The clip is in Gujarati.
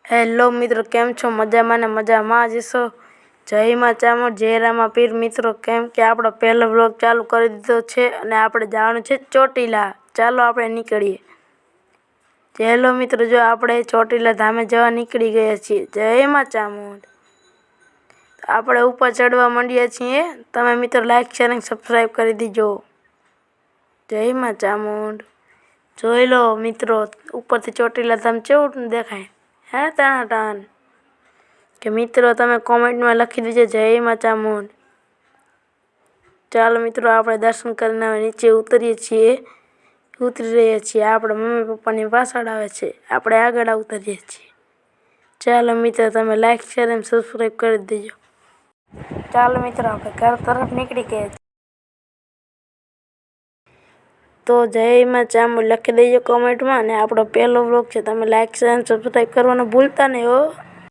હેલો મિત્રો, કેમ છો? મજામાં ને મજામાં જ છો? જય માં ચામુંડ, જય રામા પીર. મિત્રો, કેમ કે આપણો પહેલો વ્લોગ ચાલુ કરી દીધો છે અને આપણે જવાનું છે ચોટીલા. ચાલો આપણે નીકળીએ. હેલો મિત્રો, જો આપણે ચોટીલા ધામે જવા નીકળી ગયા છીએ. જય માં ચામુંડ. આપણે ઉપર ચડવા માંડ્યા છીએ. તમે મિત્રો લાઈક શેર અને સબસ્ક્રાઈબ કરી દીજો. જય માં ચામુંડ. જોઈ લો મિત્રો, ઉપરથી ચોટીલા ધામ કેવું દેખાય હે ટાણ કે મિત્રો તમે કોમેન્ટમાં લખી દેજો જય માં ચામુંડ. ચાલો મિત્રો, આપણે દર્શન કરીને હવે નીચે ઉતરી રહ્યા છીએ. આપણે મમ્મી પપ્પાની પાછળ આવે છે, આપણે આગળ ઉતરીએ છીએ. ચાલો મિત્રો, તમે લાઈક શેર અને સબસ્ક્રાઈબ કરી દેજો. ચાલો મિત્રો, આપણે ઘર તરફ નીકળી ગયા છીએ. તો જય માં ચામુંડ લખી દેજો કોમેન્ટમાં. અને આપણો પહેલો વ્લોગ છે, તમે લાઈક શેર અને સબસ્ક્રાઈબ કરવાનું ભૂલતા નહીં હો.